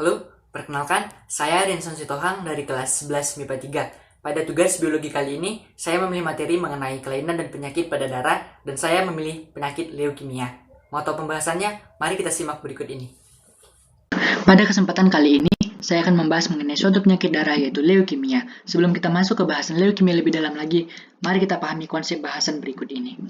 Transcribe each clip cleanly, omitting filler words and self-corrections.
Halo, perkenalkan, saya Rinson Sitohang dari kelas 11 MIPA 3. Pada tugas biologi kali ini, saya memilih materi mengenai kelainan dan penyakit pada darah, dan saya memilih penyakit leukemia. Mau tahu pembahasannya? Mari kita simak berikut ini. Pada kesempatan kali ini, saya akan membahas mengenai suatu penyakit darah yaitu leukemia. Sebelum kita masuk ke bahasan leukemia lebih dalam lagi, mari kita pahami konsep bahasan berikut ini.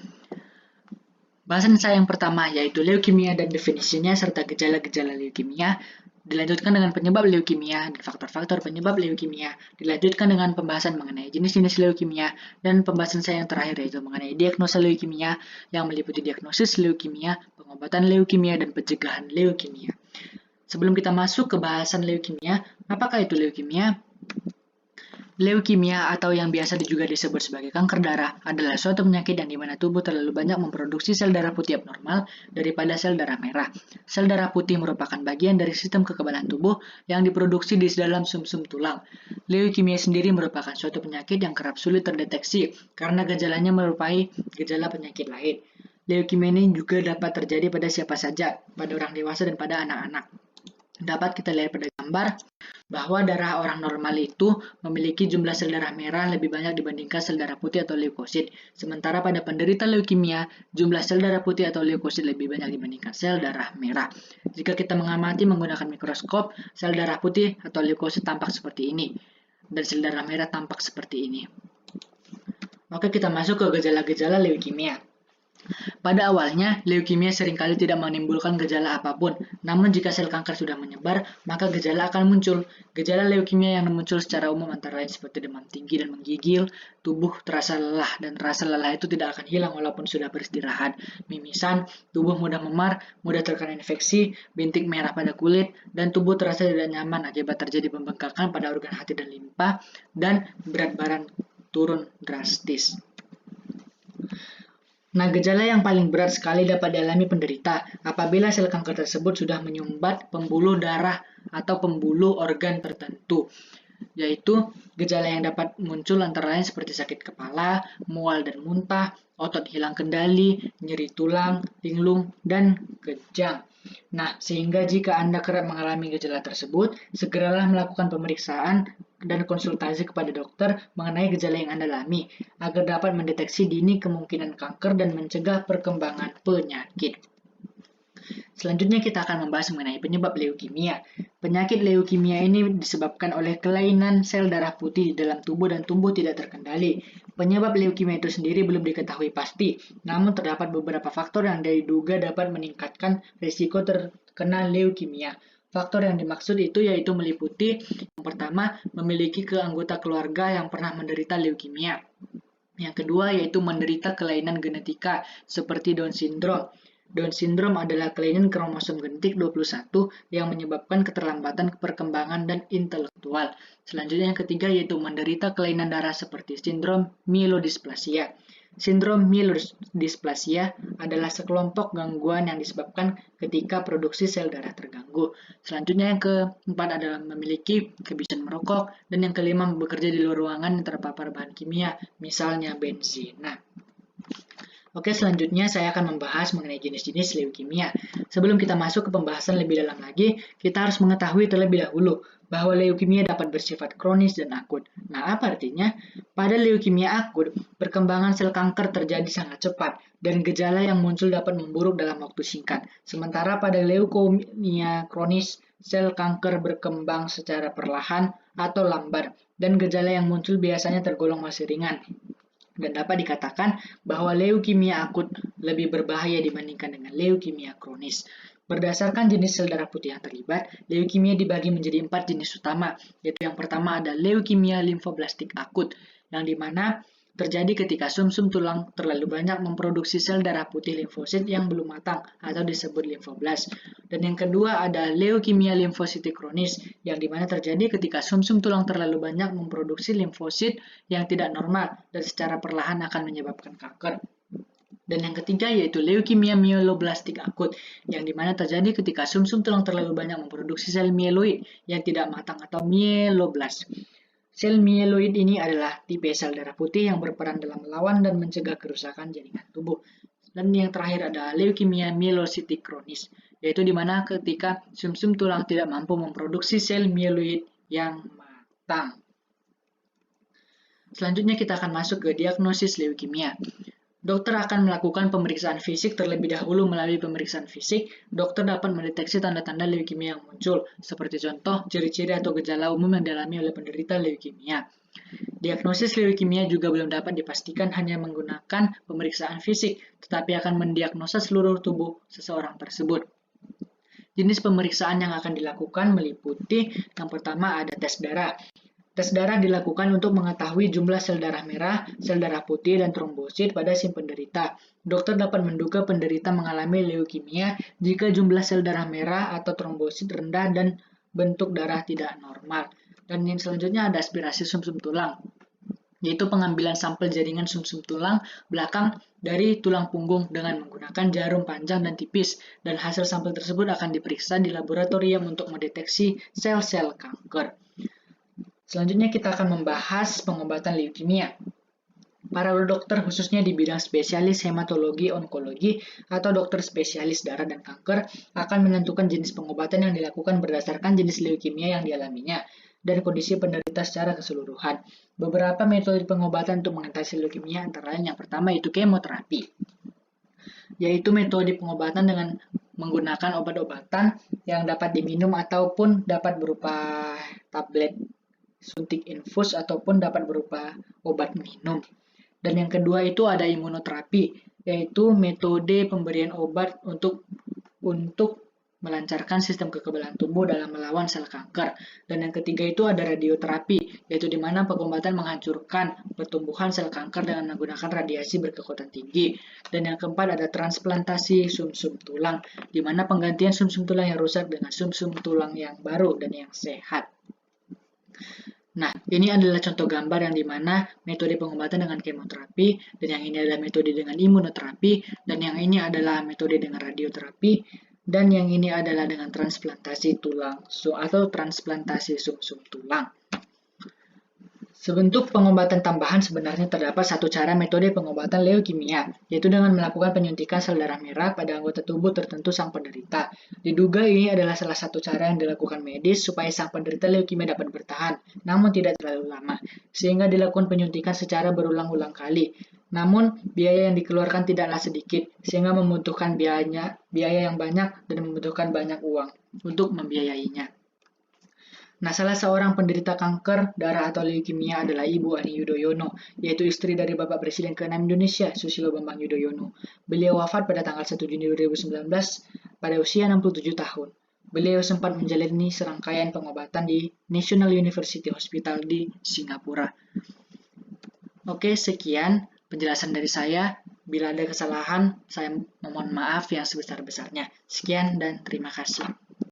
Bahasan saya yang pertama yaitu leukemia dan definisinya serta gejala-gejala leukemia, dilanjutkan dengan penyebab leukemia dan faktor-faktor penyebab leukemia, dilanjutkan dengan pembahasan mengenai jenis-jenis leukemia, dan pembahasan saya yang terakhir yaitu mengenai diagnosa leukemia yang meliputi diagnosis leukemia, pengobatan leukemia, dan pencegahan leukemia. Sebelum kita masuk ke bahasan leukemia, apakah itu leukemia? Leukemia atau yang biasa juga disebut sebagai kanker darah adalah suatu penyakit yang dimana tubuh terlalu banyak memproduksi sel darah putih abnormal daripada sel darah merah. Sel darah putih merupakan bagian dari sistem kekebalan tubuh yang diproduksi di dalam sumsum tulang. Leukemia sendiri merupakan suatu penyakit yang kerap sulit terdeteksi karena gejalanya merupai gejala penyakit lain. Leukemia ini juga dapat terjadi pada siapa saja, pada orang dewasa dan pada anak-anak. Dapat kita lihat pada gambar bahwa darah orang normal itu memiliki jumlah sel darah merah lebih banyak dibandingkan sel darah putih atau leukosit. Sementara pada penderita leukemia, jumlah sel darah putih atau leukosit lebih banyak dibandingkan sel darah merah. Jika kita mengamati menggunakan mikroskop, sel darah putih atau leukosit tampak seperti ini, dan sel darah merah tampak seperti ini. Oke, kita masuk ke gejala-gejala leukemia. Pada awalnya, leukemia seringkali tidak menimbulkan gejala apapun, namun jika sel kanker sudah menyebar, maka gejala akan muncul. Gejala leukemia yang muncul secara umum antara lain seperti demam tinggi dan menggigil, tubuh terasa lelah, dan rasa lelah itu tidak akan hilang walaupun sudah beristirahat, mimisan, tubuh mudah memar, mudah terkena infeksi, bintik merah pada kulit, dan tubuh terasa tidak nyaman akibat terjadi pembengkakan pada organ hati dan limpa, dan berat badan turun drastis. Nah, gejala yang paling berat sekali dapat dialami penderita apabila sel kanker tersebut sudah menyumbat pembuluh darah atau pembuluh organ tertentu, yaitu gejala yang dapat muncul antara lain seperti sakit kepala, mual dan muntah, otot hilang kendali, nyeri tulang, linglung, dan kejang. Nah, sehingga jika Anda kerap mengalami gejala tersebut, segeralah melakukan pemeriksaan dan konsultasi kepada dokter mengenai gejala yang Anda alami, agar dapat mendeteksi dini kemungkinan kanker dan mencegah perkembangan penyakit. Selanjutnya kita akan membahas mengenai penyebab leukemia. Penyakit leukemia ini disebabkan oleh kelainan sel darah putih di dalam tubuh dan tumbuh tidak terkendali. Penyebab leukemia itu sendiri belum diketahui pasti, namun terdapat beberapa faktor yang diduga dapat meningkatkan risiko terkena leukemia. Faktor yang dimaksud itu yaitu meliputi yang pertama, memiliki anggota keluarga yang pernah menderita leukemia. Yang kedua yaitu menderita kelainan genetika seperti Down syndrome. Down syndrome adalah kelainan kromosom genetik 21 yang menyebabkan keterlambatan perkembangan dan intelektual. Selanjutnya yang ketiga yaitu menderita kelainan darah seperti sindrom myelodysplasia. Sindrom myelodysplasia adalah sekelompok gangguan yang disebabkan ketika produksi sel darah terganggu. Selanjutnya yang keempat adalah memiliki kebiasaan merokok, dan yang kelima bekerja di luar ruangan yang terpapar bahan kimia, misalnya benzin. Nah, oke, selanjutnya saya akan membahas mengenai jenis-jenis leukemia. Sebelum kita masuk ke pembahasan lebih dalam lagi, kita harus mengetahui terlebih dahulu bahwa leukemia dapat bersifat kronis dan akut. Nah, apa artinya? Pada leukemia akut, perkembangan sel kanker terjadi sangat cepat dan gejala yang muncul dapat memburuk dalam waktu singkat. Sementara pada leukemia kronis, sel kanker berkembang secara perlahan atau lambat dan gejala yang muncul biasanya tergolong masih ringan. Dan dapat dikatakan bahwa leukemia akut lebih berbahaya dibandingkan dengan leukemia kronis. Berdasarkan jenis sel darah putih yang terlibat, leukemia dibagi menjadi 4 jenis utama, yaitu yang pertama ada leukemia limfoblastik akut, yang dimana terjadi ketika sumsum tulang terlalu banyak memproduksi sel darah putih limfosit yang belum matang atau disebut limfoblast. Dan yang kedua ada leukemia limfositik kronis, yang dimana terjadi ketika sumsum tulang terlalu banyak memproduksi limfosit yang tidak normal dan secara perlahan akan menyebabkan kanker. Dan yang ketiga yaitu leukemia myeloblastik akut, yang dimana terjadi ketika sumsum tulang terlalu banyak memproduksi sel mieloid yang tidak matang atau mieloblast. Sel mieloid ini adalah tipe sel darah putih yang berperan dalam melawan dan mencegah kerusakan jaringan tubuh. Dan yang terakhir adalah leukemia mielositik kronis, yaitu di mana ketika sumsum tulang tidak mampu memproduksi sel mieloid yang matang. Selanjutnya kita akan masuk ke diagnosis leukemia. Dokter akan melakukan pemeriksaan fisik terlebih dahulu. Melalui pemeriksaan fisik, dokter dapat mendeteksi tanda-tanda leukemia yang muncul, seperti contoh ciri-ciri atau gejala umum yang dialami oleh penderita leukemia. Diagnosis leukemia juga belum dapat dipastikan hanya menggunakan pemeriksaan fisik, tetapi akan mendiagnosa seluruh tubuh seseorang tersebut. Jenis pemeriksaan yang akan dilakukan meliputi yang pertama ada tes darah. Tes darah dilakukan untuk mengetahui jumlah sel darah merah, sel darah putih, dan trombosit pada si penderita. Dokter dapat menduga penderita mengalami leukemia jika jumlah sel darah merah atau trombosit rendah dan bentuk darah tidak normal. Dan yang selanjutnya ada aspirasi sumsum tulang, yaitu pengambilan sampel jaringan sumsum tulang belakang dari tulang punggung dengan menggunakan jarum panjang dan tipis, dan hasil sampel tersebut akan diperiksa di laboratorium untuk mendeteksi sel-sel kanker. Selanjutnya kita akan membahas pengobatan leukemia. Para dokter khususnya di bidang spesialis hematologi onkologi atau dokter spesialis darah dan kanker akan menentukan jenis pengobatan yang dilakukan berdasarkan jenis leukemia yang dialaminya dan kondisi penderita secara keseluruhan. Beberapa metode pengobatan untuk mengatasi leukemia antara lain yang pertama yaitu kemoterapi, yaitu metode pengobatan dengan menggunakan obat-obatan yang dapat diminum ataupun dapat berupa tablet suntik infus ataupun dapat berupa obat minum. Dan yang kedua itu ada imunoterapi, yaitu metode pemberian obat untuk melancarkan sistem kekebalan tubuh dalam melawan sel kanker. Dan yang ketiga itu ada radioterapi, yaitu di mana pengobatan menghancurkan pertumbuhan sel kanker dengan menggunakan radiasi berkekuatan tinggi. Dan yang keempat ada transplantasi sumsum tulang, di mana penggantian sumsum tulang yang rusak dengan sumsum tulang yang baru dan yang sehat. Nah, ini adalah contoh gambar yang dimana metode pengobatan dengan kemoterapi, dan yang ini adalah metode dengan imunoterapi, dan yang ini adalah metode dengan radioterapi, dan yang ini adalah dengan transplantasi tulang atau transplantasi sumsum tulang. Sebentuk pengobatan tambahan sebenarnya terdapat satu cara metode pengobatan leukemia, yaitu dengan melakukan penyuntikan sel darah merah pada anggota tubuh tertentu sang penderita. Diduga ini adalah salah satu cara yang dilakukan medis supaya sang penderita leukemia dapat bertahan, namun tidak terlalu lama, sehingga dilakukan penyuntikan secara berulang-ulang kali. Namun, biaya yang dikeluarkan tidaklah sedikit, sehingga membutuhkan biaya yang banyak dan membutuhkan banyak uang untuk membiayainya. Nah, salah seorang penderita kanker darah atau leukemia adalah Ibu Ani Yudhoyono, yaitu istri dari Bapak Presiden ke-6 Indonesia, Susilo Bambang Yudhoyono. Beliau wafat pada tanggal 1 Juni 2019 pada usia 67 tahun. Beliau sempat menjalani serangkaian pengobatan di National University Hospital di Singapura. Oke, sekian penjelasan dari saya. Bila ada kesalahan, saya memohon maaf yang sebesar-besarnya. Sekian dan terima kasih.